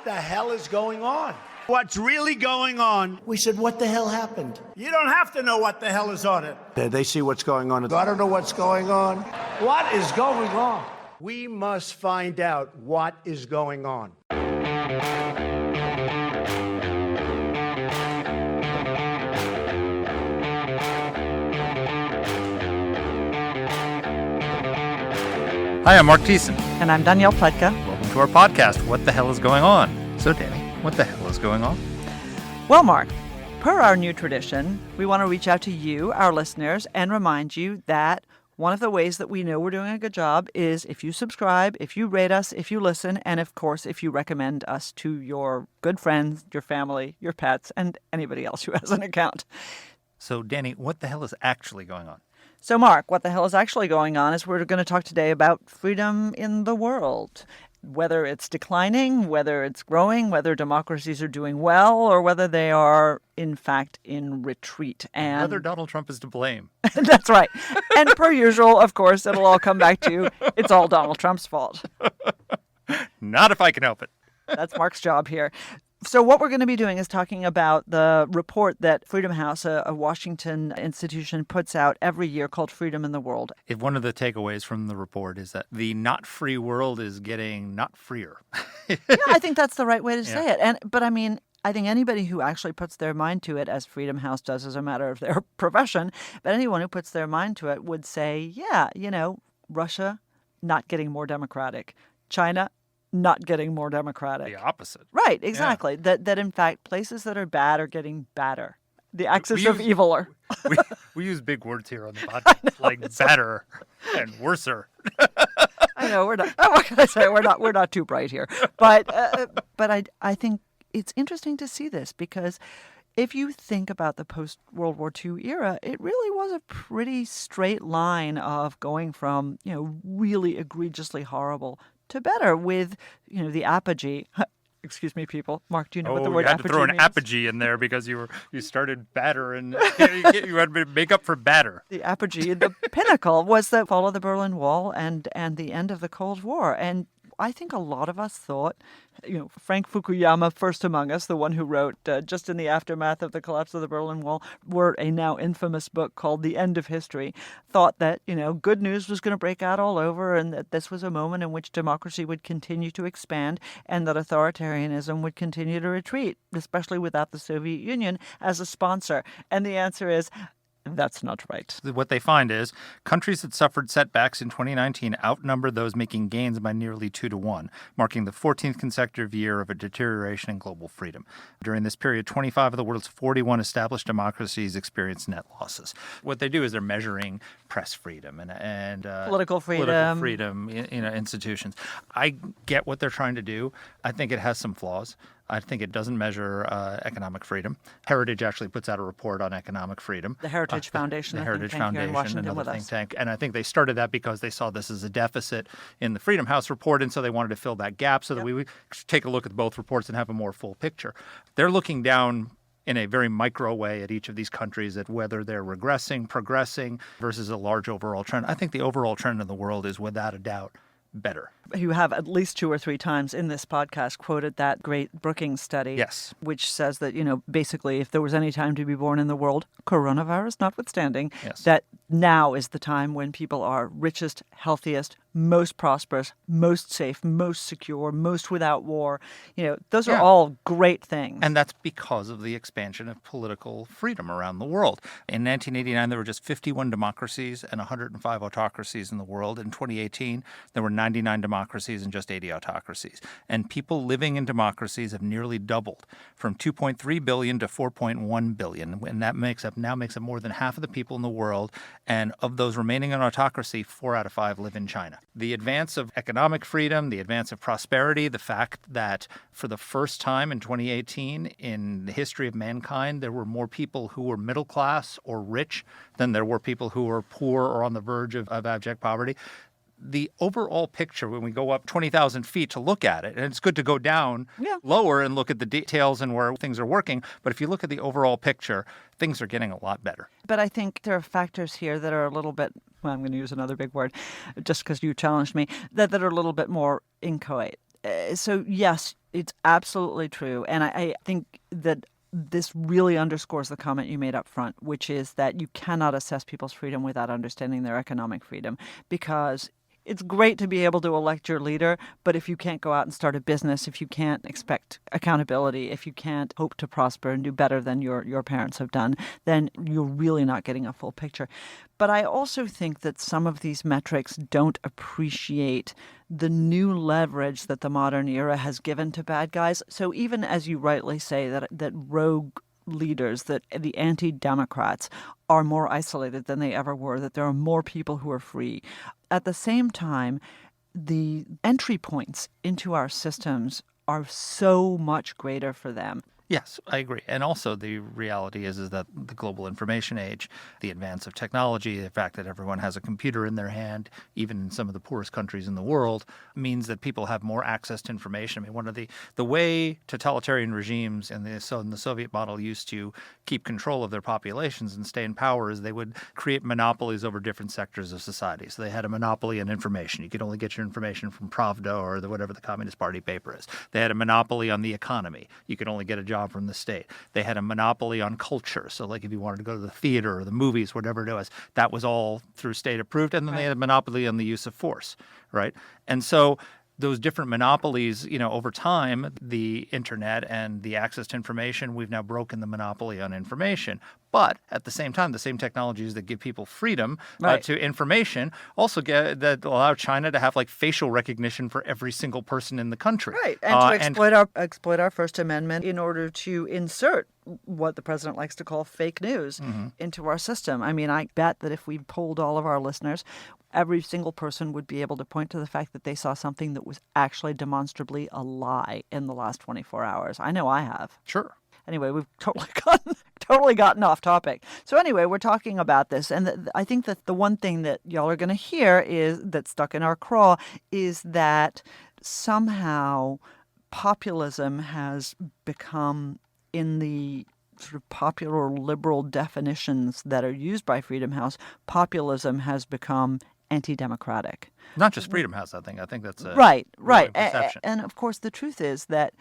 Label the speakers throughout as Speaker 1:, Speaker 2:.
Speaker 1: what the hell is going on? What's really going on? We said, what the hell happened? You don't have to know what the hell is on it. They see what's going on. I don't know what's going on. What is going on? We must find out what is going on.
Speaker 2: Hi, I'm Mark Thiessen.
Speaker 3: And I'm Danielle Pletka.
Speaker 2: Welcome to our podcast, What the Hell is Going On? So, Dani, what the hell is going on?
Speaker 3: Well, Mark, per our new tradition, we want to reach out to you, our listeners, and remind you that one of the ways that we know we're doing a good job is if you subscribe, if you rate us, if you listen, and of course, if you recommend us to your good friends, your family, your pets, and anybody else who has an account.
Speaker 2: So, Dani, what the hell is actually going on?
Speaker 3: So, Mark, what the hell is actually going on is we're going to talk today about freedom in the world. Whether it's declining, whether it's growing, whether democracies are doing well, or whether they are, in fact, in retreat. And
Speaker 2: whether Donald Trump is to blame.
Speaker 3: That's right. And per usual, of course, it'll all come back to it's all Donald Trump's fault.
Speaker 2: Not if I can help it.
Speaker 3: That's Mark's job here. So what we're going to be doing is talking about the report that Freedom House, a Washington institution, puts out every year called Freedom in the World.
Speaker 2: If one of the takeaways from the report is that the not free world is getting not freer.
Speaker 3: Yeah, I think that's the right way to say it. But I mean, I think anybody who actually puts their mind to it, as Freedom House does as a matter of their profession, but anyone who puts their mind to it would say, yeah, Russia not getting more democratic, China not getting more democratic.
Speaker 2: The opposite.
Speaker 3: Right, exactly. Yeah. That in fact, places that are bad are getting badder. The axis of evil are.
Speaker 2: we use big words here on the podcast, like badder and worser.
Speaker 3: I know we're not. What can I say? We're not too bright here. But I think it's interesting to see this because if you think about the post-World War II era, it really was a pretty straight line of going from really egregiously horrible to better with, the apogee. Excuse me, people. Mark, do you know what the word apogee means?
Speaker 2: You had to throw an apogee in there because you started batter and you had to make up for batter.
Speaker 3: The apogee, the pinnacle, was the fall of the Berlin Wall and the end of the Cold War. And I think a lot of us thought, Frank Fukuyama, first among us, the one who wrote just in the aftermath of the collapse of the Berlin Wall, wrote a now infamous book called The End of History, thought that, good news was going to break out all over and that this was a moment in which democracy would continue to expand and that authoritarianism would continue to retreat, especially without the Soviet Union as a sponsor. And the answer is, that's not right.
Speaker 2: What they find is countries that suffered setbacks in 2019 outnumber those making gains by nearly 2-1, marking the 14th consecutive year of a deterioration in global freedom. During this period, 25 of the world's 41 established democracies experienced net losses. What they do is they're measuring press freedom and
Speaker 3: political freedom,
Speaker 2: institutions. I get what they're trying to do. I think it has some flaws. I think it doesn't measure economic freedom. Heritage actually puts out a report on economic freedom.
Speaker 3: The Heritage Foundation,
Speaker 2: the Heritage
Speaker 3: think
Speaker 2: Foundation,
Speaker 3: here in Washington
Speaker 2: another
Speaker 3: with
Speaker 2: think
Speaker 3: us.
Speaker 2: tank. And I think they started that because they saw this as a deficit in the Freedom House report, and so they wanted to fill that gap so that we would take a look at both reports and have a more full picture. They're looking down in a very micro way at each of these countries at whether they're regressing, progressing versus a large overall trend. I think the overall trend in the world is without a doubt better.
Speaker 3: You have at least 2 or 3 times in this podcast quoted that great Brookings study,
Speaker 2: yes,
Speaker 3: which says that, basically if there was any time to be born in the world, coronavirus notwithstanding, that now is the time when people are richest, healthiest, most prosperous, most safe, most secure, most without war. Those are all great things.
Speaker 2: And that's because of the expansion of political freedom around the world. In 1989, there were just 51 democracies and 105 autocracies in the world. In 2018, there were 99 democracies and just 80 autocracies. And people living in democracies have nearly doubled from 2.3 billion to 4.1 billion. And that makes up more than half of the people in the world. And of those remaining in autocracy, 4 out of 5 live in China. The advance of economic freedom, the advance of prosperity, the fact that for the first time in 2018 in the history of mankind, there were more people who were middle class or rich than there were people who were poor or on the verge of abject poverty. The overall picture, when we go up 20,000 feet to look at it, and it's good to go down lower and look at the details and where things are working, but if you look at the overall picture, things are getting a lot better.
Speaker 3: But I think there are factors here that are a little bit, well, I'm going to use another big word just because you challenged me, that are a little bit more inchoate. So yes, It's absolutely true. And I think that this really underscores the comment you made up front, which is that you cannot assess people's freedom without understanding their economic freedom, because it's great to be able to elect your leader, but if you can't go out and start a business, if you can't expect accountability, if you can't hope to prosper and do better than your parents have done, then you're really not getting a full picture. But I also think that some of these metrics don't appreciate the new leverage that the modern era has given to bad guys. So even as you rightly say that rogue leaders, that the anti-democrats are more isolated than they ever were, that there are more people who are free. At the same time, the entry points into our systems are so much greater for them.
Speaker 2: Yes, I agree. And also the reality is that the global information age, the advance of technology, the fact that everyone has a computer in their hand, even in some of the poorest countries in the world, means that people have more access to information. I mean, one of the way totalitarian regimes in the Soviet model used to keep control of their populations and stay in power is they would create monopolies over different sectors of society. So they had a monopoly on information. You could only get your information from Pravda or whatever the Communist Party paper is. They had a monopoly on the economy. You could only get a job from the state. They had a monopoly on culture. So like if you wanted to go to the theater or the movies, whatever it was, that was all through state approved. And then they had a monopoly on the use of force, right? And so those different monopolies, over time, the internet and the access to information, we've now broken the monopoly on information. But at the same time, the same technologies that give people freedom to information also that allow China to have like facial recognition for every single person in the country.
Speaker 3: Right, and to exploit our First Amendment in order to insert what the president likes to call fake news into our system. I mean, I bet that if we polled all of our listeners, every single person would be able to point to the fact that they saw something that was actually demonstrably a lie in the last 24 hours. I know I have.
Speaker 2: Sure.
Speaker 3: Anyway, we've totally gotten off topic. So anyway, we're talking about this, and I think that the one thing that y'all are going to hear is that's stuck in our craw is that somehow populism has become, in the sort of popular liberal definitions that are used by Freedom House, populism has become anti-democratic.
Speaker 2: Not just Freedom House, I think. I think that's a
Speaker 3: right.
Speaker 2: perception.
Speaker 3: And of course, the truth is that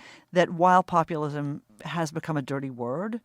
Speaker 3: while populism has become a dirty word,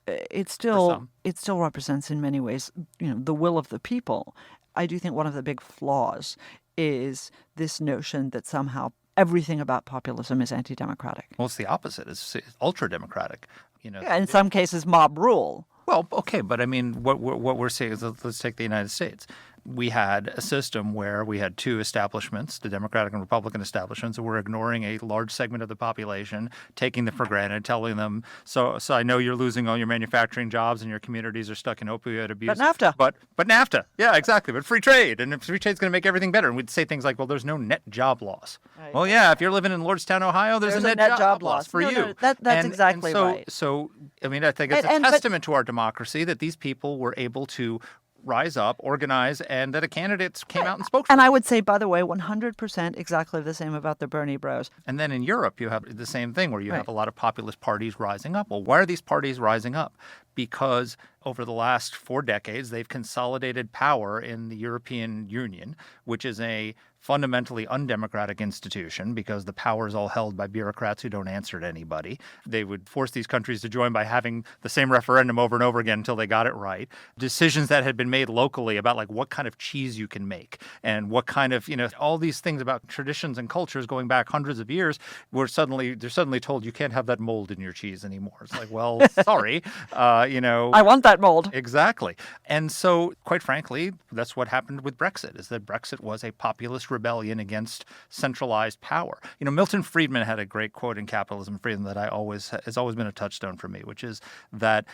Speaker 3: it still represents in many ways, the will of the people. I do think one of the big flaws is this notion that somehow everything about populism is anti-democratic.
Speaker 2: Well, it's the opposite. It's ultra-democratic.
Speaker 3: Yeah, in some cases, mob rule.
Speaker 2: Well, okay, but I mean, what we're saying is, let's take the United States. We had a system where we had two establishments, the Democratic and Republican establishments, and we're ignoring a large segment of the population, taking them for granted, telling them, so I know you're losing all your manufacturing jobs and your communities are stuck in opioid abuse.
Speaker 3: But NAFTA.
Speaker 2: But NAFTA. Yeah, exactly. But free trade. And free trade's going to make everything better. And we'd say things like, well, there's no net job loss. Right. Well, yeah, if you're living in Lordstown, Ohio, there's a net job loss for you. No,
Speaker 3: that's exactly right.
Speaker 2: So, I mean, I think it's a testament to our democracy that these people were able to rise up, organize, and that the candidates came out and spoke for
Speaker 3: them. And
Speaker 2: them.
Speaker 3: I would say, by the way, 100% exactly the same about the Bernie bros.
Speaker 2: And then in Europe, you have the same thing where you have a lot of populist parties rising up. Well, why are these parties rising up? Because over the last 4 decades, they've consolidated power in the European Union, which is a fundamentally undemocratic institution because the power is all held by bureaucrats who don't answer to anybody. They would force these countries to join by having the same referendum over and over again until they got it right. Decisions that had been made locally about like what kind of cheese you can make and what kind of, all these things about traditions and cultures going back hundreds of years, they're suddenly told you can't have that mold in your cheese anymore. It's like, well, sorry,
Speaker 3: I want that mold.
Speaker 2: Exactly. And so, quite frankly, that's what happened with Brexit, is that Brexit was a populist rebellion against centralized power. Milton Friedman had a great quote in Capitalism and Freedom that has always been a touchstone for me, which is that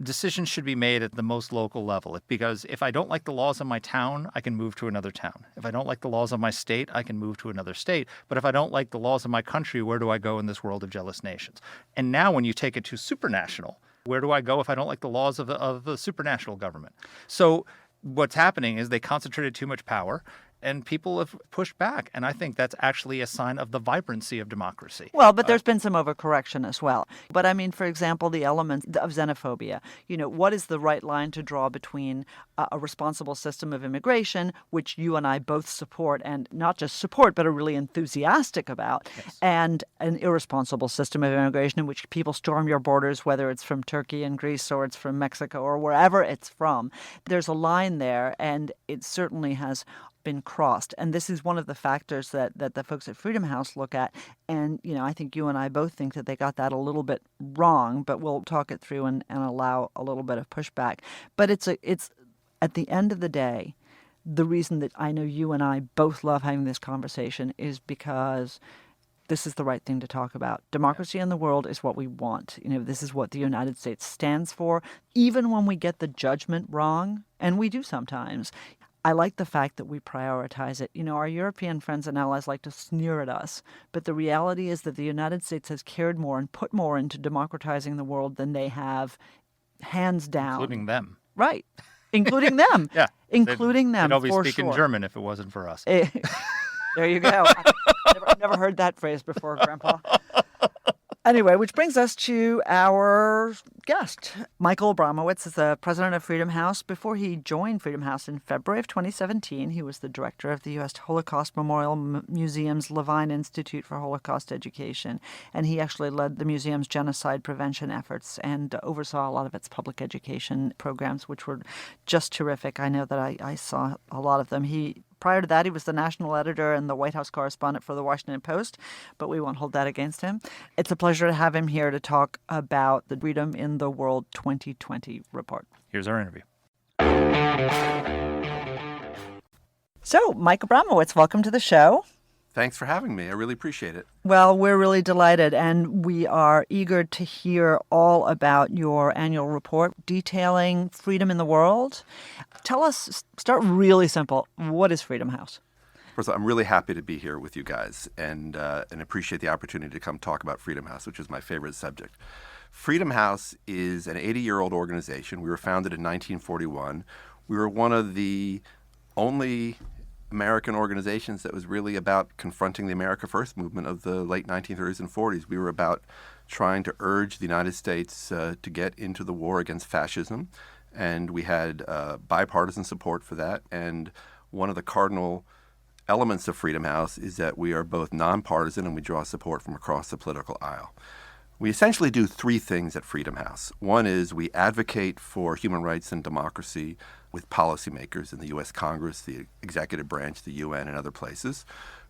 Speaker 2: decisions should be made at the most local level. Because if I don't like the laws of my town, I can move to another town. If I don't like the laws of my state, I can move to another state. But if I don't like the laws of my country, where do I go in this world of jealous nations? And now when you take it to supranational, where do I go if I don't like the laws of the supranational government? So what's happening is they concentrated too much power, And people have pushed back. And I think that's actually a sign of the vibrancy of democracy.
Speaker 3: Well, but there's been some overcorrection as well. But I mean, for example, the elements of xenophobia. What is the right line to draw between a responsible system of immigration, which you and I both support, and not just support, but are really enthusiastic about,
Speaker 2: Yes.
Speaker 3: and an irresponsible system of immigration in which people storm your borders, whether it's from Turkey and Greece or it's from Mexico or wherever it's from. There's a line there, and it certainly has been crossed. And this is one of the factors that the folks at Freedom House look at. And, I think you and I both think that they got that a little bit wrong, but we'll talk it through and allow a little bit of pushback. But it's at the end of the day, the reason that I know you and I both love having this conversation is because this is the right thing to talk about. Democracy in the world is what we want. This is what the United States stands for. Even when we get the judgment wrong, and we do sometimes, I like the fact that we prioritize it. Our European friends and allies like to sneer at us, but the reality is that the United States has cared more and put more into democratizing the world than they have, hands down.
Speaker 2: Including them.
Speaker 3: Right. Including them.
Speaker 2: Yeah.
Speaker 3: Including them,
Speaker 2: They'd all be
Speaker 3: for
Speaker 2: speaking
Speaker 3: sure.
Speaker 2: German if it wasn't for us.
Speaker 3: There you go. I've never heard that phrase before, Grandpa. Anyway, which brings us to our guest. Michael Abramowitz is the president of Freedom House. Before he joined Freedom House in February of 2017, he was the director of the U.S. Holocaust Memorial Museum's Levine Institute for Holocaust Education. And he actually led the museum's genocide prevention efforts and oversaw a lot of its public education programs, which were just terrific. I know that I saw a lot of them. Prior to that, he was the national editor and the White House correspondent for the Washington Post, but we won't hold that against him. It's a pleasure to have him here to talk about the Freedom in the World 2020 report.
Speaker 2: Here's our interview.
Speaker 3: So, Mike Abramowitz, welcome to the show.
Speaker 4: Thanks for having me. I really appreciate it.
Speaker 3: Well, we're really delighted, and we are eager to hear all about your annual report detailing freedom in the world. Tell us, start really simple, what is Freedom House?
Speaker 4: First of all, I'm really happy to be here with you guys and appreciate the opportunity to come talk about Freedom House, which is my favorite subject. Freedom House is an 80-year-old organization. We were founded in 1941. We were one of the only American organizations that was really about confronting the America First movement of the late 1930s and 40s. We were about trying to urge the United States to get into the war against fascism, and we had bipartisan support for that. And one of the cardinal elements of Freedom House is that we are both nonpartisan and we draw support from across the political aisle. We essentially do three things at Freedom House. One is we advocate for human rights and democracy with policymakers in the U.S. Congress, the executive branch, the UN, and other places.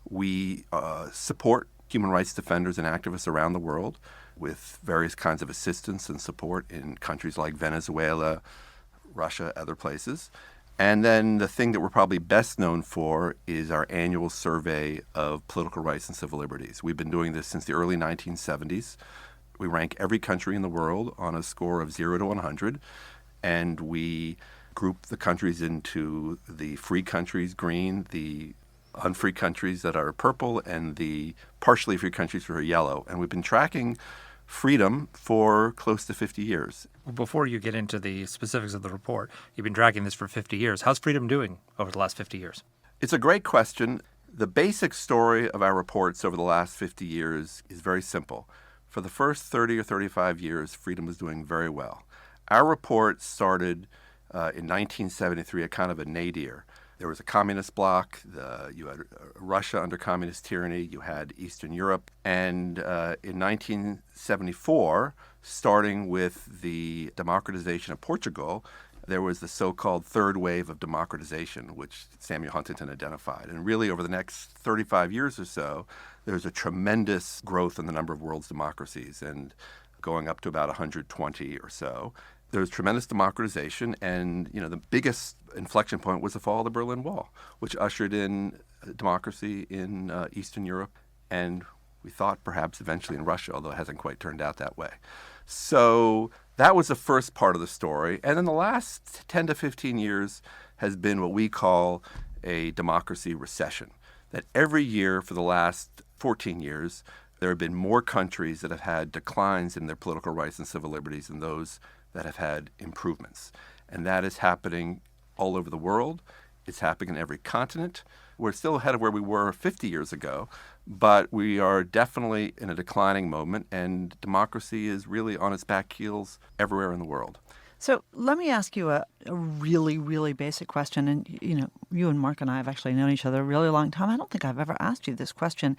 Speaker 4: We support human rights defenders and activists around the world with various kinds of assistance and support in countries like Venezuela, Russia, other places. And then the thing that we're probably best known for is our annual survey of political rights and civil liberties. We've been doing this since the early 1970s. We rank every country in the world on a score of 0 to 100, and we group the countries into the free countries, green, the unfree countries that are purple, and the partially free countries that are yellow. And we've been tracking freedom for close to 50 years.
Speaker 2: Before you get into the specifics of the report, you've been tracking this for 50 years. How's freedom doing over the last 50 years?
Speaker 4: It's a great question. The basic story of our reports over the last 50 years is very simple. For the first 30 or 35 years, freedom was doing very well. Our report started in 1973, a kind of a nadir. There was a communist bloc. You had Russia under communist tyranny. You had Eastern Europe. And in 1974, starting with the democratization of Portugal, there was the so-called third wave of democratization, which Samuel Huntington identified. And really, over the next 35 years or so, there's a tremendous growth in the number of world's democracies, and going up to about 120 or so. There's tremendous democratization, and the biggest inflection point was the fall of the Berlin Wall, which ushered in democracy in Eastern Europe, and we thought perhaps eventually in Russia, although it hasn't quite turned out that way. So that was the first part of the story. And then the last 10 to 15 years has been what we call a democracy recession, that every year for the last 14 years, there have been more countries that have had declines in their political rights and civil liberties than those that have had improvements. And that is happening all over the world. It's happening in every continent. We're still ahead of where we were 50 years ago, but we are definitely in a declining moment, and democracy is really on its back heels everywhere in the world.
Speaker 3: So let me ask you a really, really basic question. And, you and Mark and I have actually known each other a really long time. I don't think I've ever asked you this question.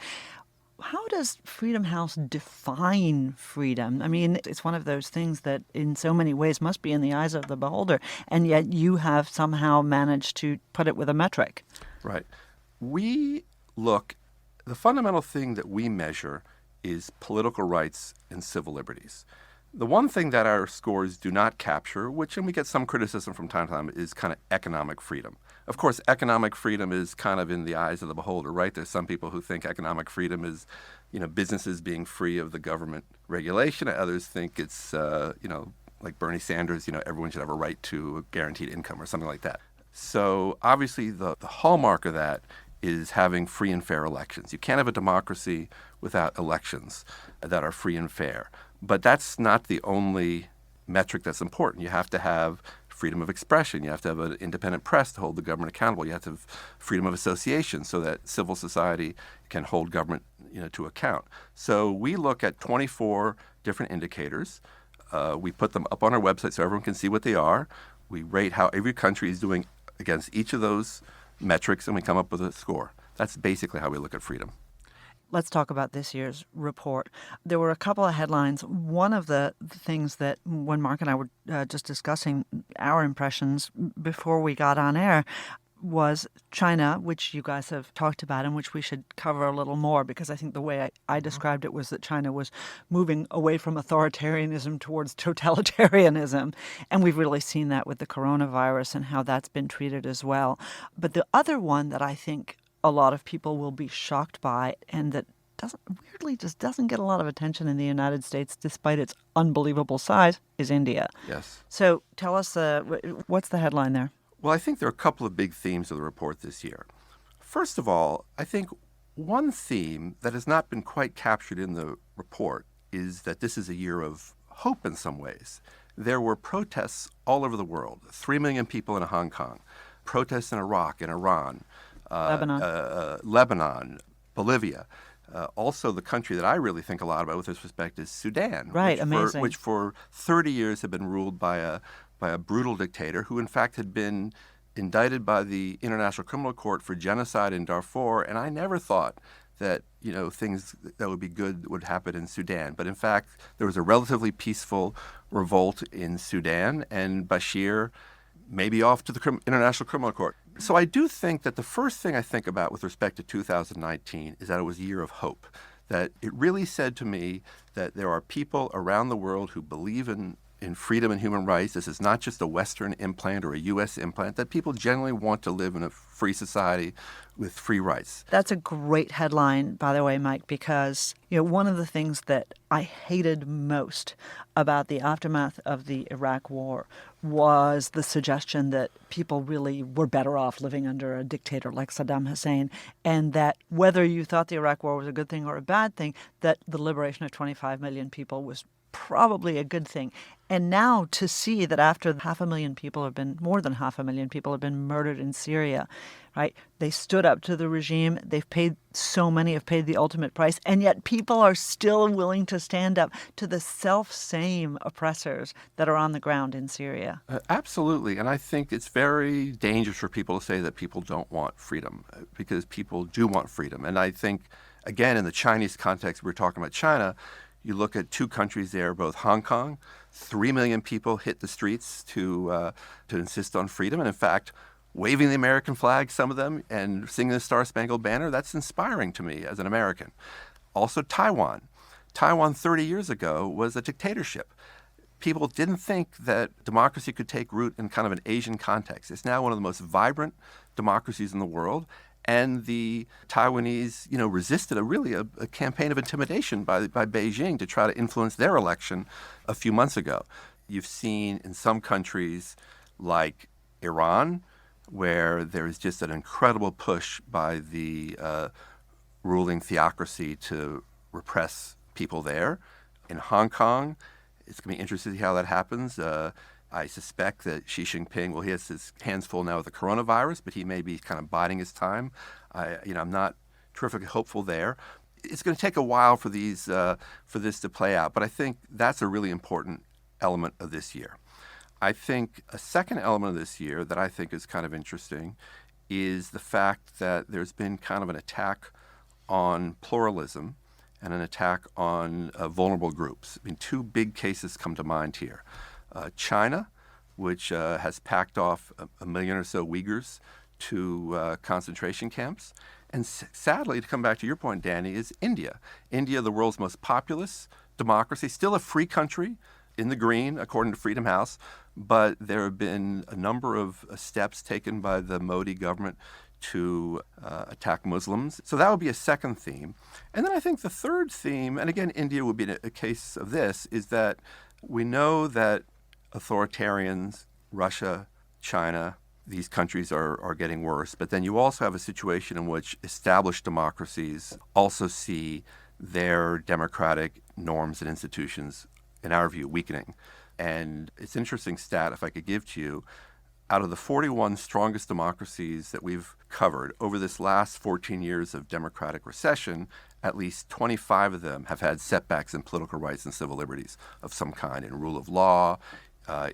Speaker 3: How does Freedom House define freedom? I mean, it's one of those things that in so many ways must be in the eyes of the beholder, and yet you have somehow managed to put it with a metric.
Speaker 4: Right. The fundamental thing that we measure is political rights and civil liberties. The one thing that our scores do not capture, and we get some criticism from time to time, is kind of economic freedom. Of course, economic freedom is kind of in the eyes of the beholder, right? There's some people who think economic freedom is, businesses being free of the government regulation. Others think it's, like Bernie Sanders, everyone should have a right to a guaranteed income or something like that. So obviously the hallmark of that is having free and fair elections. You can't have a democracy without elections that are free and fair. But that's not the only metric that's important. You have to have freedom of expression. You have to have an independent press to hold the government accountable. You have to have freedom of association so that civil society can hold government to account. So we look at 24 different indicators. We put them up on our website so everyone can see what they are. We rate how every country is doing against each of those metrics, and we come up with a score. That's basically how we look at freedom.
Speaker 3: Let's talk about this year's report. There were a couple of headlines. One of the things that when Mark and I were just discussing our impressions before we got on air was China, which you guys have talked about and which we should cover a little more, because I think the way I described it was that China was moving away from authoritarianism towards totalitarianism. And we've really seen that with the coronavirus and how that's been treated as well. But the other one that I think a lot of people will be shocked by, and that doesn't get a lot of attention in the United States despite its unbelievable size, is India.
Speaker 4: Yes.
Speaker 3: So tell us, what's the headline there?
Speaker 4: Well, I think there are a couple of big themes of the report this year. First of all, I think one theme that has not been quite captured in the report is that this is a year of hope in some ways. There were protests all over the world, 3 million people in Hong Kong, protests in Iraq and Iran, Lebanon, Bolivia. Also, the country that I really think a lot about with this respect is Sudan,
Speaker 3: right? Amazing.
Speaker 4: Which for 30 years had been ruled by a brutal dictator who, in fact, had been indicted by the International Criminal Court for genocide in Darfur. And I never thought that things that would be good would happen in Sudan. But in fact, there was a relatively peaceful revolt in Sudan, and Bashir may be off to the International Criminal Court. So I do think that the first thing I think about with respect to 2019 is that it was a year of hope, that it really said to me that there are people around the world who believe in freedom and human rights. This is not just a Western implant or a U.S. implant, that people generally want to live in a free society with free rights.
Speaker 3: That's a great headline, by the way, Mike, because one of the things that I hated most about the aftermath of the Iraq War was the suggestion that people really were better off living under a dictator like Saddam Hussein, and that whether you thought the Iraq War was a good thing or a bad thing, that the liberation of 25 million people was probably a good thing. And now to see that after more than 500,000 people have been murdered in Syria, right? They stood up to the regime. So many have paid the ultimate price. And yet people are still willing to stand up to the self-same oppressors that are on the ground in Syria.
Speaker 4: Absolutely. And I think it's very dangerous for people to say that people don't want freedom, because people do want freedom. And I think, again, in the Chinese context, we're talking about China. You look at two countries there, both Hong Kong, 3 million people hit the streets to insist on freedom. And in fact, waving the American flag, some of them, and singing the Star-Spangled Banner, that's inspiring to me as an American. Also Taiwan. Taiwan 30 years ago was a dictatorship. People didn't think that democracy could take root in kind of an Asian context. It's now one of the most vibrant democracies in the world. And the Taiwanese, resisted a campaign of intimidation by Beijing to try to influence their election a few months ago. You've seen in some countries like Iran, where there is just an incredible push by the ruling theocracy to repress people there. In Hong Kong, it's going to be interesting to see how that happens. I suspect that Xi Jinping, he has his hands full now with the coronavirus, but he may be kind of biding his time I'm not terrifically hopeful there. It's going to take a while for this to play out, but I think that's a really important element of this year. I think a second element of this year that I think is kind of interesting is the fact that there's been kind of an attack on pluralism and an attack on vulnerable groups. I mean, two big cases come to mind here. China, which has packed off a million or so Uyghurs to concentration camps. And sadly, to come back to your point, Dany, is India. India, the world's most populous democracy, still a free country in the green, according to Freedom House, but there have been a number of steps taken by the Modi government to attack Muslims. So that would be a second theme. And then I think the third theme, and again, India would be a case of this, is that we know that authoritarians, Russia, China, these countries are getting worse. But then you also have a situation in which established democracies also see their democratic norms and institutions, in our view, weakening. And it's an interesting stat, if I could give to you. Out of the 41 strongest democracies that we've covered over this last 14 years of democratic recession, at least 25 of them have had setbacks in political rights and civil liberties of some kind, in rule of law,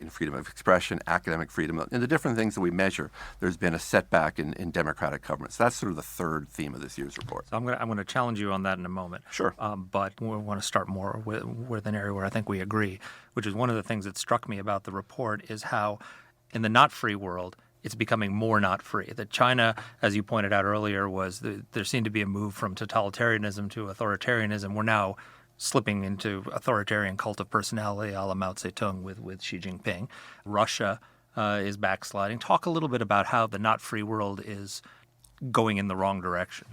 Speaker 4: in freedom of expression, academic freedom, and the different things that we measure. There's been a setback in democratic government. So that's sort of the third theme of this year's report.
Speaker 2: So I'm going to challenge you on that in a moment.
Speaker 4: Sure.
Speaker 2: But we want to start more with an area where I think we agree, which is one of the things that struck me about the report is how in the not free world, it's becoming more not free. That China, as you pointed out earlier, there seemed to be a move from totalitarianism to authoritarianism. We're now slipping into authoritarian cult of personality a la Mao Zedong with Xi Jinping. Russia is backsliding. Talk a little bit about how the not free world is going in the wrong direction,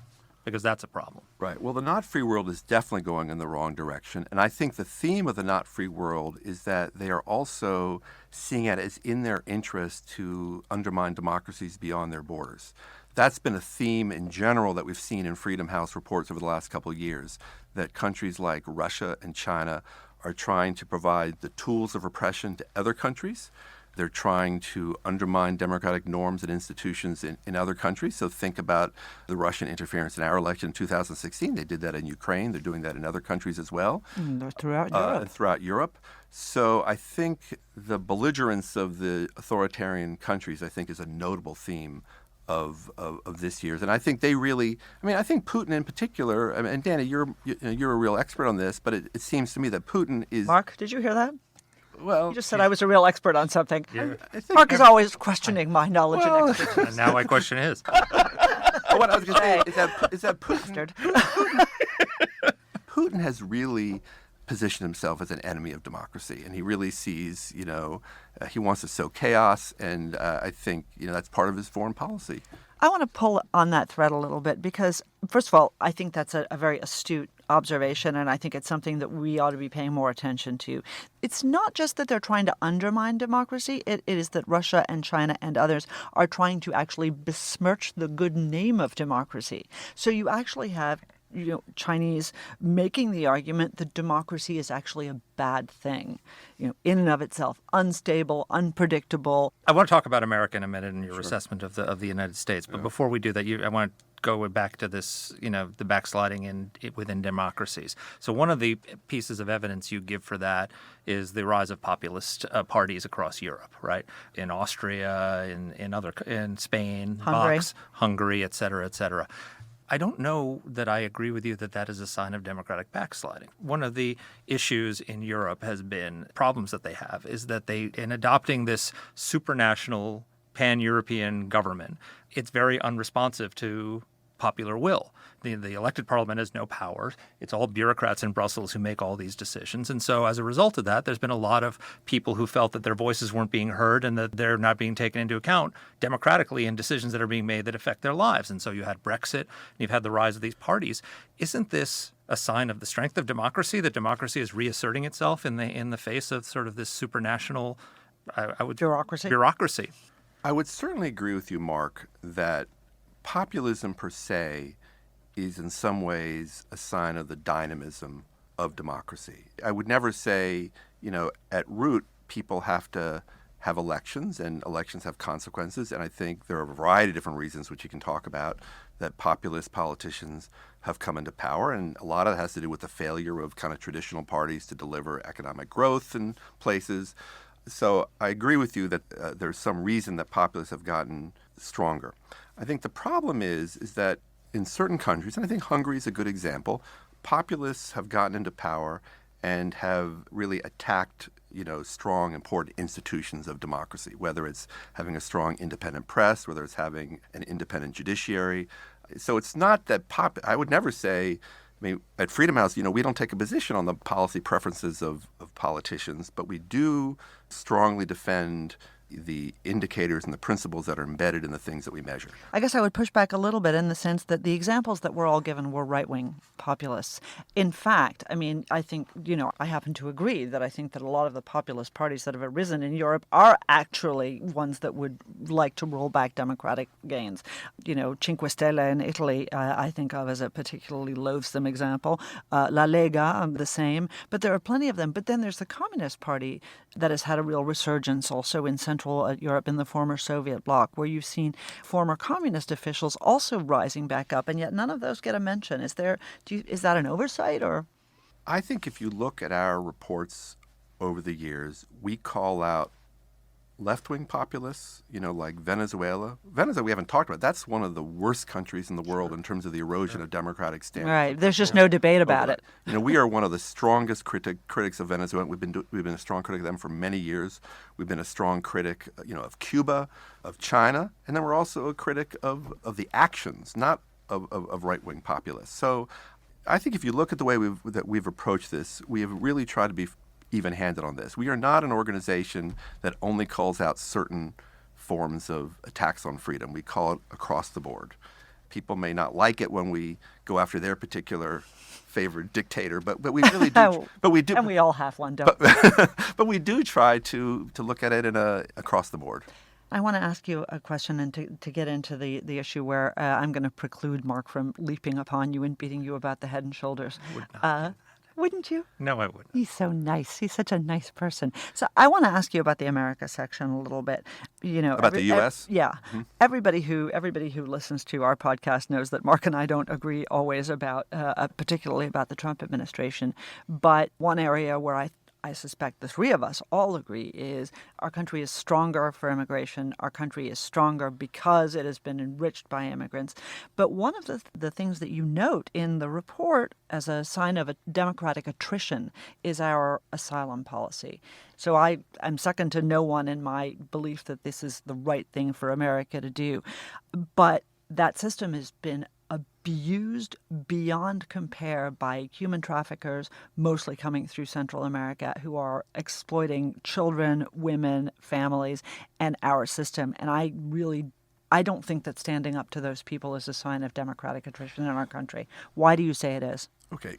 Speaker 2: because that's a problem.
Speaker 4: Right. Well, the not free world is definitely going in the wrong direction. And I think the theme of the not free world is that they are also seeing it as in their interest to undermine democracies beyond their borders. That's been a theme in general that we've seen in Freedom House reports over the last couple of years, that countries like Russia and China are trying to provide the tools of repression to other countries. They're trying to undermine democratic norms and institutions in other countries. So think about the Russian interference in our election in 2016. They did that in Ukraine. They're doing that in other countries as well.
Speaker 3: Throughout Europe.
Speaker 4: So I think the belligerence of the authoritarian countries, I think, is a notable theme of this year's. And I think they really, I think Putin in particular, and Dany, you're a real expert on this, but it seems to me that Putin is...
Speaker 3: Mark, did you hear that?
Speaker 4: Well,
Speaker 3: you just said I was a real expert on something.
Speaker 2: Yeah.
Speaker 4: I think
Speaker 3: Mark is always questioning my knowledge and expertise.
Speaker 2: And now my question is.
Speaker 4: What I was going to say is that Putin has really positioned himself as an enemy of democracy, and he really sees, he wants to sow chaos, and I think, that's part of his foreign policy.
Speaker 3: I want to pull on that thread a little bit because, first of all, I think that's a very astute observation, and I think it's something that we ought to be paying more attention to. It's not just that they're trying to undermine democracy. It is that Russia and China and others are trying to actually besmirch the good name of democracy. So you actually have Chinese making the argument that democracy is actually a bad thing, in and of itself, unstable, unpredictable.
Speaker 2: I want to talk about America in a minute and your assessment of the United States. But before we do that, I want to go back to this, the backsliding within democracies. So one of the pieces of evidence you give for that is the rise of populist parties across Europe, right? In Austria, in Spain, Hungary, et cetera, et cetera. I don't know that I agree with you that is a sign of democratic backsliding. One of the issues in Europe has been problems that they have is that in adopting this supranational pan-European government, it's very unresponsive to popular will. The elected parliament has no power. It's all bureaucrats in Brussels who make all these decisions. And so as a result of that, there's been a lot of people who felt that their voices weren't being heard and that they're not being taken into account democratically in decisions that are being made that affect their lives. And so you had Brexit, and you've had the rise of these parties. Isn't this a sign of the strength of democracy, that democracy is reasserting itself in the face of sort of this supranational bureaucracy?
Speaker 4: I would certainly agree with you, Mark, that populism per se is in some ways a sign of the dynamism of democracy. I would never say, at root, people have to have elections, and elections have consequences. And I think there are a variety of different reasons which you can talk about that populist politicians have come into power. And a lot of it has to do with the failure of kind of traditional parties to deliver economic growth in places. So I agree with you that there's some reason that populists have gotten stronger. I think the problem is that in certain countries, and I think Hungary is a good example, populists have gotten into power and have really attacked, strong, important institutions of democracy, whether it's having a strong independent press, whether it's having an independent judiciary. So it's not that I would never say, at Freedom House, we don't take a position on the policy preferences of politicians, but we do strongly defend the indicators and the principles that are embedded in the things that we measure.
Speaker 3: I guess I would push back a little bit in the sense that the examples that were all given were right-wing populists. In fact, I think, I happen to agree that I think that a lot of the populist parties that have arisen in Europe are actually ones that would like to roll back democratic gains. Cinque Stelle in Italy, I think of as a particularly loathsome example. La Lega, the same. But there are plenty of them. But then there's the Communist Party that has had a real resurgence also in Central Europe, in the former Soviet bloc, where you've seen former communist officials also rising back up, and yet none of those get a mention. Is that an oversight, or?
Speaker 4: I think if you look at our reports over the years, we call out left-wing populists, like Venezuela. Venezuela we haven't talked about. That's one of the worst countries in the world in terms of the erosion of democratic standards.
Speaker 3: Right. There's just no debate about it.
Speaker 4: We are one of the strongest critics of Venezuela. We've been a strong critic of them for many years. We've been a strong critic, of Cuba, of China, and then we're also a critic of the actions, not of right-wing populists. So I think if you look at the way we've approached this, we have really tried to be even-handed on this. We are not an organization that only calls out certain forms of attacks on freedom. We call it across the board. People may not like it when we go after their particular favorite dictator, but we really do. But we do,
Speaker 3: and we all have one, don't we?
Speaker 4: But we do try to look at it in across the board.
Speaker 3: I want to ask you a question and to get into the issue where I'm going to preclude Marc from leaping upon you and beating you about the head and shoulders.
Speaker 2: I would not.
Speaker 3: Wouldn't you?
Speaker 2: No, I wouldn't.
Speaker 3: He's so nice. He's such a nice person. So I want to ask you about the America section a little bit.
Speaker 4: About the U.S.?
Speaker 3: Yeah. Mm-hmm. Everybody who listens to our podcast knows that Marc and I don't agree always about, particularly about the Trump administration. But one area where I suspect the three of us all agree is our country is stronger for immigration. Our country is stronger because it has been enriched by immigrants. But one of the things that you note in the report as a sign of a democratic attrition is our asylum policy. So I'm second to no one in my belief that this is the right thing for America to do. But that system has been abused beyond compare by human traffickers, mostly coming through Central America, who are exploiting children, women, families, and our system. And I don't think that standing up to those people is a sign of democratic attrition in our country. Why do you say it is?
Speaker 4: Okay.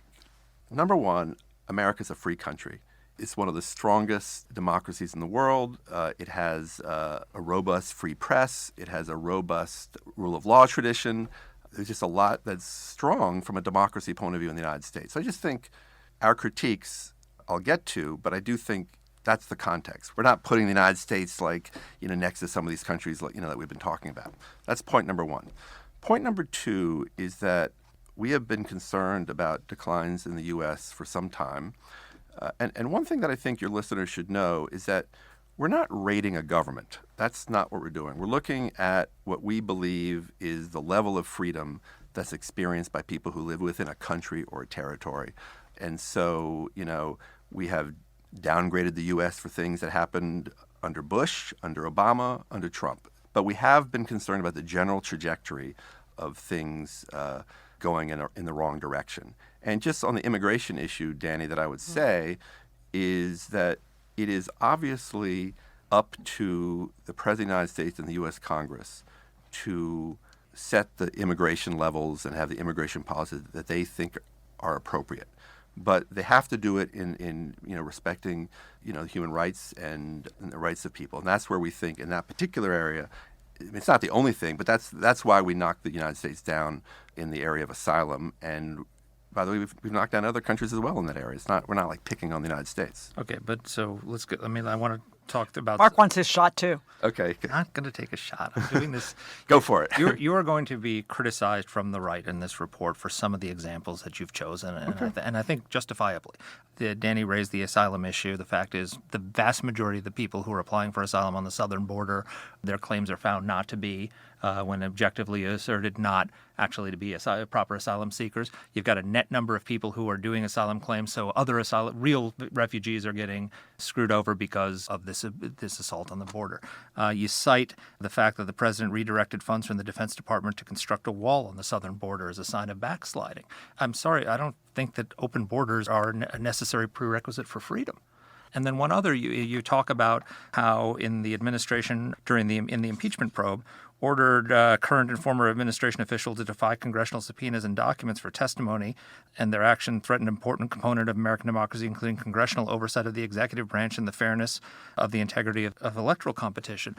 Speaker 4: Number one, America's a free country. It's one of the strongest democracies in the world. It has a robust free press. It has a robust rule of law tradition. There's just a lot that's strong from a democracy point of view in the United States. So I just think our critiques I'll get to, but I do think that's the context. We're not putting the United States next to some of these countries that we've been talking about. That's point number one. Point number two is that we have been concerned about declines in the U.S. for some time. And one thing that I think your listeners should know is that we're not rating a government. That's not what we're doing. We're looking at what we believe is the level of freedom that's experienced by people who live within a country or a territory. And so, we have downgraded the U.S. for things that happened under Bush, under Obama, under Trump. But we have been concerned about the general trajectory of things going in the wrong direction. And just on the immigration issue, Dany, that I would say is that it is obviously up to the President of the United States and the U.S. Congress to set the immigration levels and have the immigration policies that they think are appropriate. But they have to do it in respecting human rights and the rights of people. And that's where we think in that particular area, it's not the only thing, but that's why we knocked the United States down in the area of asylum. And by the way, we've knocked down other countries as well in that area. We're not like picking on the United States.
Speaker 2: Okay, but so let's go. I want to talked about.
Speaker 3: Mark wants his shot too.
Speaker 4: Okay.
Speaker 2: I'm not going to take a shot. I'm doing this.
Speaker 4: Go for it.
Speaker 2: You are going to be criticized from the right in this report for some of the examples that you've chosen, and I think justifiably. Dany raised the asylum issue. The fact is, the vast majority of the people who are applying for asylum on the southern border, their claims are found not to be, when objectively asserted, not actually to be proper asylum seekers. You've got a net number of people who are doing asylum claims, so other real refugees are getting screwed over because of this assault on the border. You cite the fact that the president redirected funds from the Defense Department to construct a wall on the southern border as a sign of backsliding. I'm sorry, I don't think that open borders are a necessary prerequisite for freedom. And then one other, you talk about how in the administration in the impeachment probe ordered current and former administration officials to defy congressional subpoenas and documents for testimony, and their action threatened an important component of American democracy, including congressional oversight of the executive branch and the fairness of the integrity of electoral competition.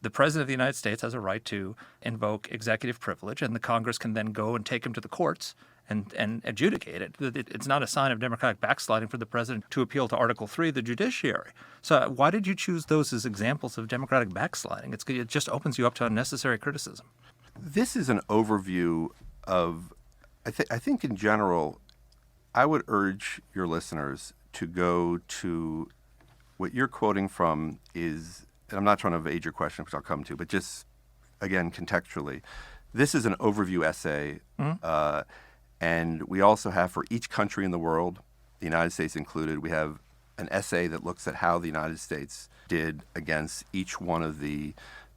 Speaker 2: The President of the United States has a right to invoke executive privilege, and the Congress can then go and take him to the courts and adjudicate it. It's not a sign of democratic backsliding for the president to appeal to Article 3 of the judiciary. So why did you choose those as examples of democratic backsliding? It just opens you up to unnecessary criticism.
Speaker 4: This is an overview of, I think in general, I would urge your listeners to go to what you're quoting from is, and I'm not trying to evade your question, which I'll come to, but just, again, contextually, this is an overview essay. And we also have, for each country in the world, the United States included, we have an essay that looks at how the United States did against each one of the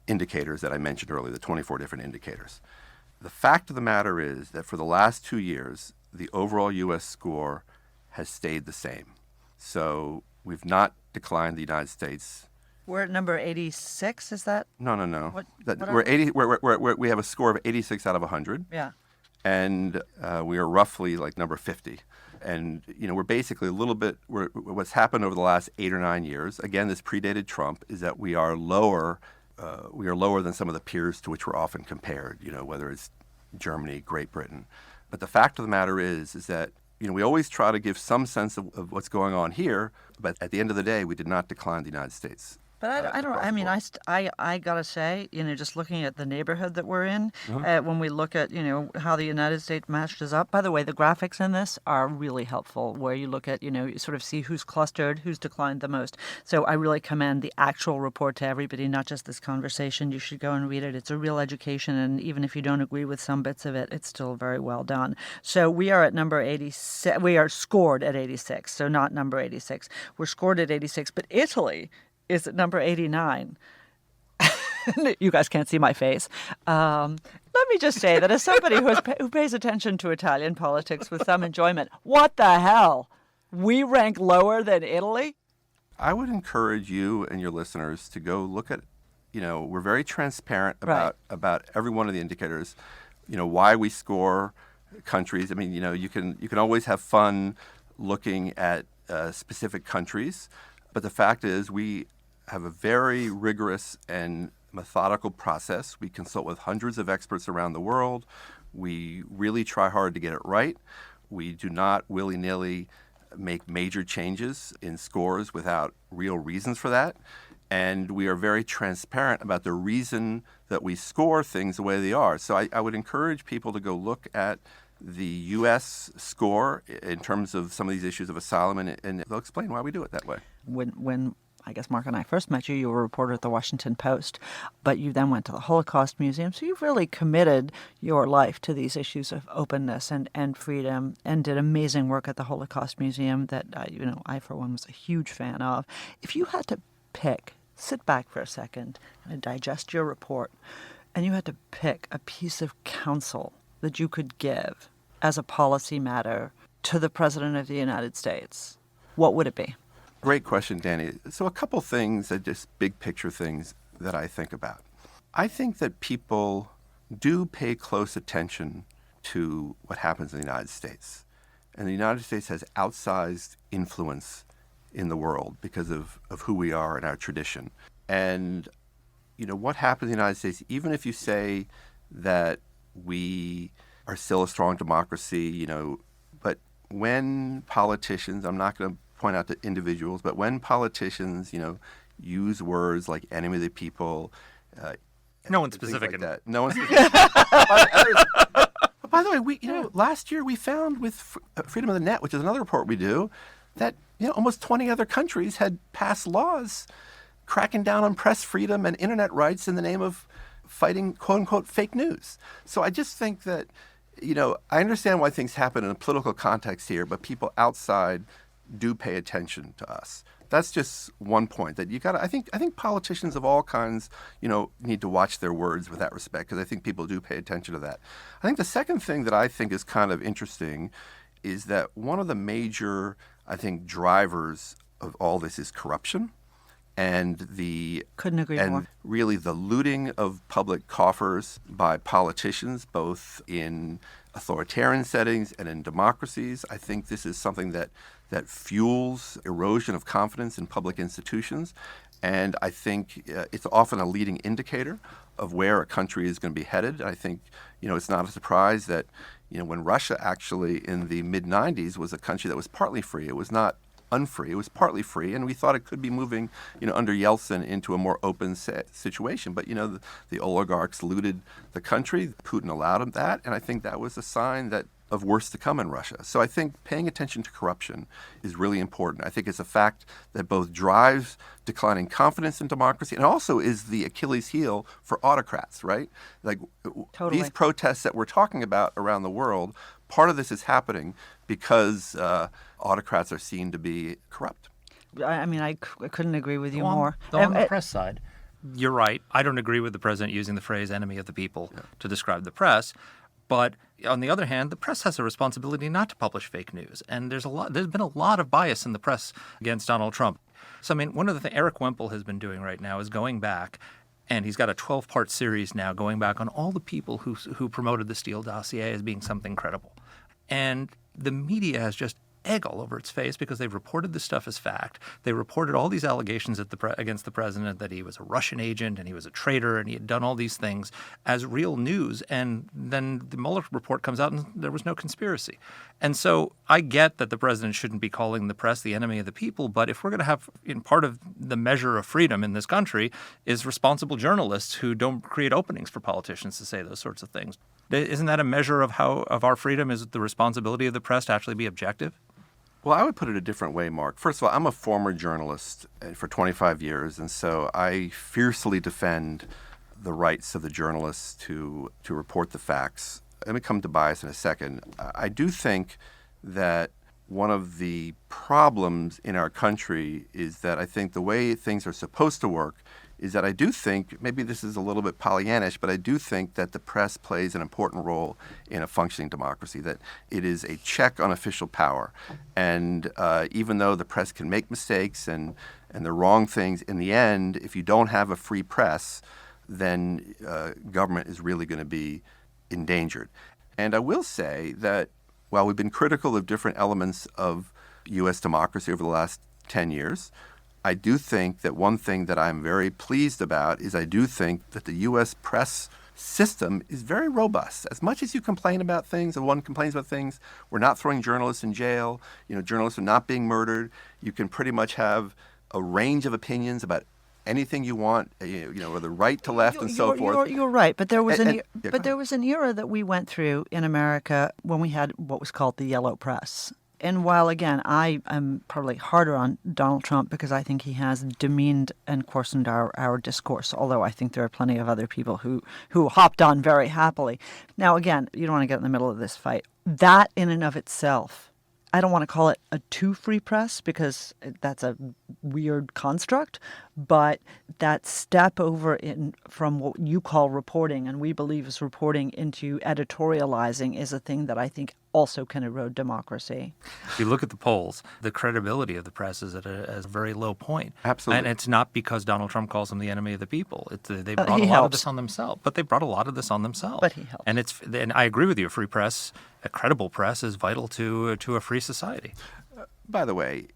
Speaker 4: indicators that I mentioned earlier, the 24 different indicators. The fact of the matter is that for the last 2 years, the overall U.S. score has stayed the same. So we've not declined the United States.
Speaker 3: We're at number 86, is that?
Speaker 4: No.
Speaker 3: What
Speaker 4: We have a score of 86 out of 100.
Speaker 3: Yeah.
Speaker 4: And we are roughly like number 50. And, we're basically what's happened over the last 8 or 9 years, again, this predated Trump, is that we are lower than some of the peers to which we're often compared, whether it's Germany, Great Britain. But the fact of the matter is that, we always try to give some sense of what's going on here, but at the end of the day, we did not decline the United States.
Speaker 3: But I gotta say, just looking at the neighborhood that we're in, when we look at, how the United States matches up. By the way, the graphics in this are really helpful, where you look at, you sort of see who's clustered, who's declined the most. So I really commend the actual report to everybody, not just this conversation. You should go and read it. It's a real education, and even if you don't agree with some bits of it, it's still very well done. So we are at number 86. We are scored at 86, so not number 86. We're scored at 86, but Italy is at number 89. You guys can't see my face. Let me just say that as somebody who pays attention to Italian politics with some enjoyment, what the hell? We rank lower than Italy?
Speaker 4: I would encourage you and your listeners to go look at, we're very transparent about every one of the indicators, why we score countries. I mean, you can always have fun looking at specific countries, but the fact is we have a very rigorous and methodical process. We consult with hundreds of experts around the world. We really try hard to get it right. We do not willy-nilly make major changes in scores without real reasons for that. And we are very transparent about the reason that we score things the way they are. So I would encourage people to go look at the U.S. score in terms of some of these issues of asylum, and they'll explain why we do it that way.
Speaker 3: When I guess Mark and I first met you were a reporter at the Washington Post, but you then went to the Holocaust Museum. So you've really committed your life to these issues of openness and freedom, and did amazing work at the Holocaust Museum that, I, for one, was a huge fan of. If you had to sit back for a second and digest your report, and you had to pick a piece of counsel that you could give as a policy matter to the President of the United States, what would it be?
Speaker 4: Great question, Dany. So a couple things, just big picture things that I think about. I think that people do pay close attention to what happens in the United States. And the United States has outsized influence in the world because of who we are and our tradition. And, what happens in the United States, even if you say that we are still a strong democracy, but when politicians, I'm not going to point out to individuals, but when politicians, use words like enemy of the people.
Speaker 2: No one
Speaker 4: things
Speaker 2: specific.
Speaker 4: like that. No one specific. But by the way, last year we found with Freedom of the Net, which is another report we do, that almost 20 other countries had passed laws cracking down on press freedom and internet rights in the name of fighting quote unquote fake news. So I just think that I understand why things happen in a political context here, but people outside do pay attention to us. That's just one point that you got to, I think politicians of all kinds, need to watch their words with that respect, because I think people do pay attention to that. I think the second thing that I think is kind of interesting is that one of the major, I think, drivers of all this is corruption. And
Speaker 3: couldn't agree more.
Speaker 4: Really the looting of public coffers by politicians, both in authoritarian settings and in democracies. I think this is something that fuels erosion of confidence in public institutions. And I think it's often a leading indicator of where a country is going to be headed. I think, it's not a surprise that, when Russia actually in the mid-90s was a country that was partly free, it was not unfree. It was partly free, and we thought it could be moving, under Yeltsin into a more open situation. But, the oligarchs looted the country. Putin allowed them that, and I think that was a sign of worse to come in Russia. So I think paying attention to corruption is really important. I think it's a fact that both drives declining confidence in democracy and also is the Achilles heel for autocrats, right? Like
Speaker 3: Totally.
Speaker 4: These protests that we're talking about around the world, part of this is happening because autocrats are seen to be corrupt.
Speaker 3: I couldn't agree with you
Speaker 2: On-
Speaker 3: more.
Speaker 2: On the press side, you're right. I don't agree with the president using the phrase enemy of the people to describe the press. But on the other hand, the press has a responsibility not to publish fake news. And there's been a lot of bias in the press against Donald Trump. So, one of the things Eric Wemple has been doing right now is going back, and he's got a 12-part series now going back on all the people who promoted the Steele dossier as being something credible. And the media has just egg all over its face because they've reported this stuff as fact. They reported all these allegations against the president that he was a Russian agent and he was a traitor and he had done all these things as real news. And then the Mueller report comes out and there was no conspiracy. And so I get that the president shouldn't be calling the press the enemy of the people, but if we're going to have part of the measure of freedom in this country is responsible journalists who don't create openings for politicians to say those sorts of things. Isn't that a measure of our freedom, is the responsibility of the press to actually be objective?
Speaker 4: Well, I would put it a different way, Mark. First of all, I'm a former journalist for 25 years, and so I fiercely defend the rights of the journalists to report the facts. Let me come to bias in a second. I do think that one of the problems in our country is that I think the way things are supposed to work is that I do think, maybe this is a little bit Pollyannish, but I do think that the press plays an important role in a functioning democracy, that it is a check on official power. And even though the press can make mistakes and the wrong things, in the end, if you don't have a free press, then government is really going to be endangered. And I will say that while we've been critical of different elements of U.S. democracy over the last 10 years, I do think that one thing that I'm very pleased about is I do think that the U.S. press system is very robust. As much as you complain about things, and one complains about things, we're not throwing journalists in jail, journalists are not being murdered. You can pretty much have a range of opinions about anything you want, whether right to left and so forth.
Speaker 3: You're right, but there was there was an era that we went through in America when we had what was called the yellow press. And while, again, I am probably harder on Donald Trump because I think he has demeaned and coarsened our discourse, although I think there are plenty of other people who hopped on very happily. Now, again, you don't want to get in the middle of this fight. That in and of itself, I don't want to call it a too free press because that's a weird construct, but that step over from what you call reporting and we believe is reporting into editorializing is a thing that I think also can erode democracy.
Speaker 2: If you look at the polls, the credibility of the press is at a very low point.
Speaker 4: Absolutely.
Speaker 2: And it's not because Donald Trump calls them the enemy of the people. They brought a lot
Speaker 3: helps.
Speaker 2: of this on themselves. But they brought a lot of this on themselves.
Speaker 3: But he helps.
Speaker 2: And I agree with you. A free press, a credible press, is vital to a free society.
Speaker 4: By the way,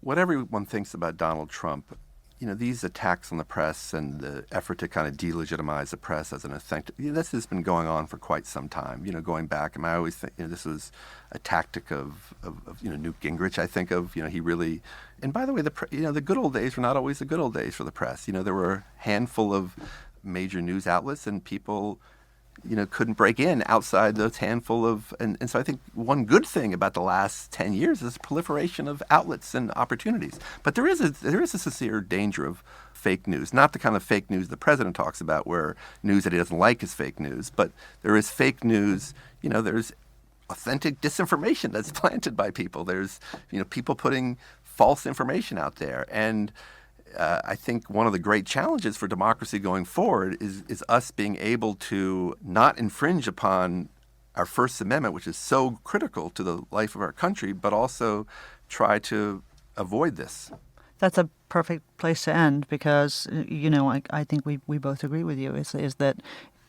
Speaker 4: what everyone thinks about Donald Trump, these attacks on the press and the effort to kind of delegitimize the press as an authentic, this has been going on for quite some time. Going back, I always think this was a tactic of Newt Gingrich. I think of he really, and by the way, the good old days were not always the good old days for the press. There were a handful of major news outlets, and people couldn't break in outside those handful of, and so I think one good thing about the last 10 years is the proliferation of outlets and opportunities. But there is a sincere danger of fake news, not the kind of fake news the president talks about where news that he doesn't like is fake news, but there is fake news, there's authentic disinformation that's planted by people. There's, people putting false information out there. And I think one of the great challenges for democracy going forward is us being able to not infringe upon our First Amendment, which is so critical to the life of our country, but also try to avoid this.
Speaker 3: That's a perfect place to end because, I think we both agree with you is that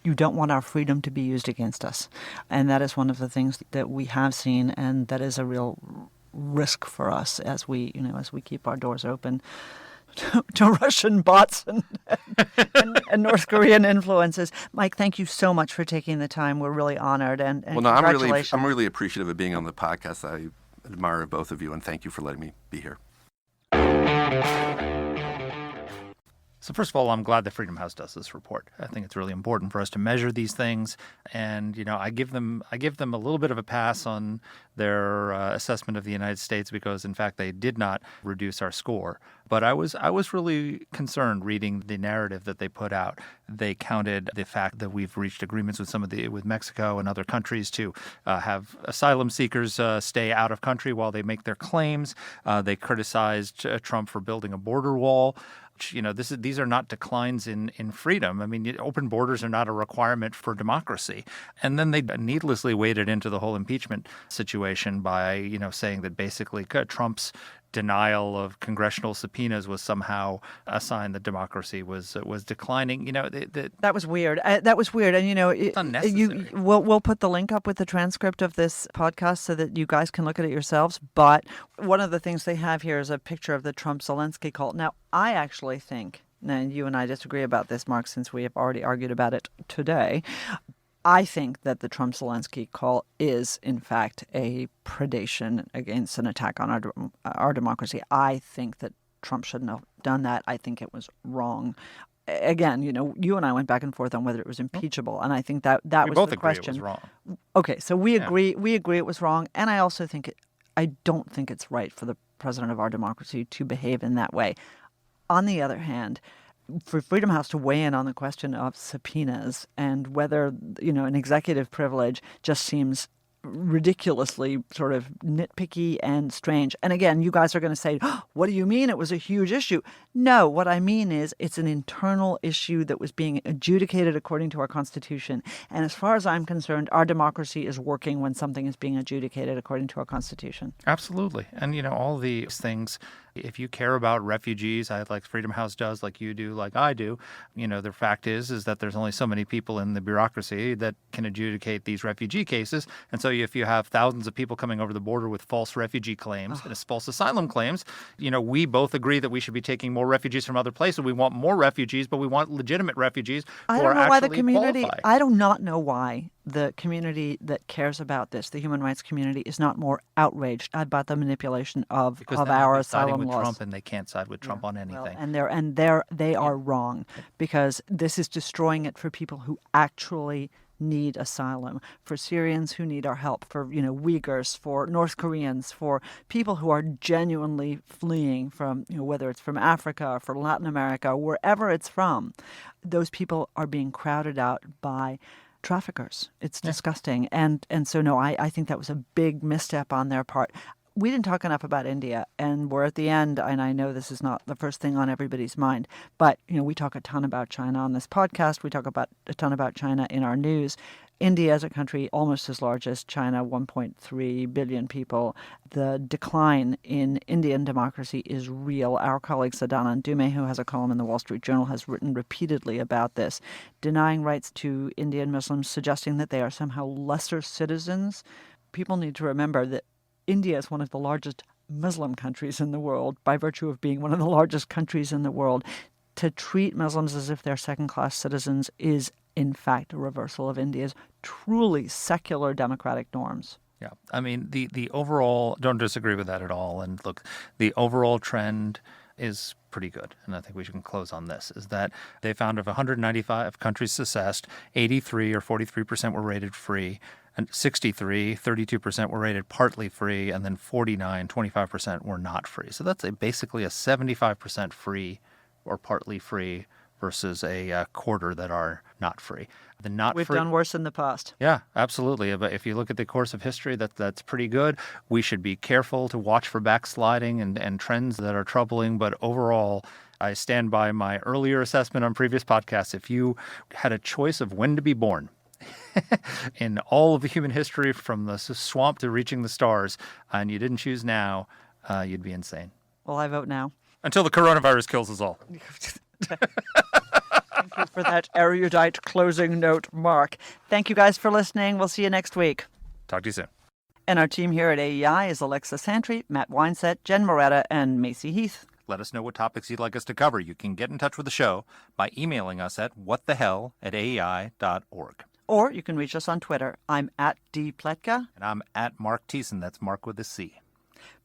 Speaker 3: you don't want our freedom to be used against us. And that is one of the things that we have seen, and that is a real risk for us as we keep our doors open to Russian bots and North Korean influences. Mike, thank you so much for taking the time. We're really honored, and congratulations.
Speaker 4: I'm really appreciative of being on the podcast. I admire both of you, and thank you for letting me be here.
Speaker 2: So first of all, I'm glad that Freedom House does this report. I think it's really important for us to measure these things, and I give them a little bit of a pass on their assessment of the United States because, in fact, they did not reduce our score. But I was really concerned reading the narrative that they put out. They counted the fact that we've reached agreements with Mexico and other countries to have asylum seekers stay out of country while they make their claims. They criticized Trump for building a border wall. These are not declines in freedom. I mean, open borders are not a requirement for democracy. And then they needlessly waded into the whole impeachment situation by, saying that basically Trump's denial of congressional subpoenas was somehow a sign that democracy was declining.
Speaker 3: That was weird. That was weird. And
Speaker 2: it's unnecessary.
Speaker 3: We'll put the link up with the transcript of this podcast so that you guys can look at it yourselves. But one of the things they have here is a picture of the Trump-Zelensky call. Now, I actually think, and you and I disagree about this, Mark, since we have already argued about it today. I think that the Trump-Zelensky call is, in fact, a predation against an attack on our democracy. I think that Trump shouldn't have done that. I think it was wrong. Again, you and I went back and forth on whether it was impeachable, and I think that was the question.
Speaker 2: We both agree it was wrong.
Speaker 3: Okay, so we agree. We agree it was wrong, and I also think I don't think it's right for the president of our democracy to behave in that way. On the other hand, for Freedom House to weigh in on the question of subpoenas and whether, an executive privilege just seems ridiculously sort of nitpicky and strange. And again, you guys are going to say, what do you mean it was a huge issue? No, what I mean is it's an internal issue that was being adjudicated according to our Constitution. And as far as I'm concerned, our democracy is working when something is being adjudicated according to our Constitution.
Speaker 2: Absolutely. And, all these things, if you care about refugees, like Freedom House does, like you do, like I do, the fact is that there's only so many people in the bureaucracy that can adjudicate these refugee cases. And so if you have thousands of people coming over the border with false refugee claims and false asylum claims, we both agree that we should be taking more refugees from other places. We want more refugees, but we want legitimate refugees who are actually qualified.
Speaker 3: I do not know why the community that cares about this, the human rights community, is not more outraged about the manipulation of our asylum laws.
Speaker 2: Trump, and they can't side with Trump on anything.
Speaker 3: Well, they are wrong because this is destroying it for people who actually need asylum, for Syrians who need our help, for Uyghurs, for North Koreans, for people who are genuinely fleeing from whether it's from Africa or from Latin America, wherever it's from. Those people are being crowded out by traffickers. It's disgusting. And so, no, I think that was a big misstep on their part. We didn't talk enough about India, and we're at the end, and I know this is not the first thing on everybody's mind, but, we talk a ton about China on this podcast. We talk a ton about China in our news. India as a country almost as large as China, 1.3 billion people. The decline in Indian democracy is real. Our colleague Sadhana Dume, who has a column in the Wall Street Journal, has written repeatedly about this, denying rights to Indian Muslims, suggesting that they are somehow lesser citizens. People need to remember that India is one of the largest Muslim countries in the world by virtue of being one of the largest countries in the world. To treat Muslims as if they're second-class citizens is, in fact, a reversal of India's truly secular democratic norms.
Speaker 2: Yeah. I mean, the overall, don't disagree with that at all. And look, the overall trend is pretty good. And I think we can close on this, is that they found of 195 countries assessed, 83 or 43% were rated free, and 63, 32% were rated partly free, and then 49, 25% were not free. So that's basically a 75% free or partly free versus a quarter that are not free.
Speaker 3: We've done worse in the past.
Speaker 2: Yeah, absolutely. But if you look at the course of history, that's pretty good. We should be careful to watch for backsliding and trends that are troubling. But overall, I stand by my earlier assessment on previous podcasts. If you had a choice of when to be born in all of the human history, from the swamp to reaching the stars, and you didn't choose now, you'd be insane.
Speaker 3: Well, I vote now.
Speaker 2: Until the coronavirus kills us all.
Speaker 3: Thank you for that erudite closing note, Mark. Thank you guys for listening. We'll see you next week.
Speaker 2: Talk to you soon.
Speaker 3: And our team here at AEI is Alexa Santry, Matt Weinset, Jen Moretta, and Macy Heath.
Speaker 2: Let us know what topics you'd like us to cover. You can get in touch with the show by emailing us at whatthehell@aei.org.
Speaker 3: Or you can reach us on Twitter. I'm at @dpletka.
Speaker 2: And I'm at Mark Thiessen. That's Mark with a C.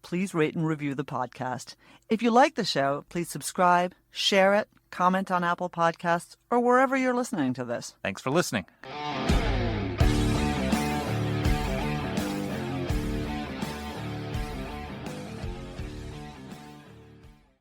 Speaker 3: Please rate and review the podcast. If you like the show, please subscribe, share it, comment on Apple Podcasts, or wherever you're listening to this.
Speaker 2: Thanks for listening.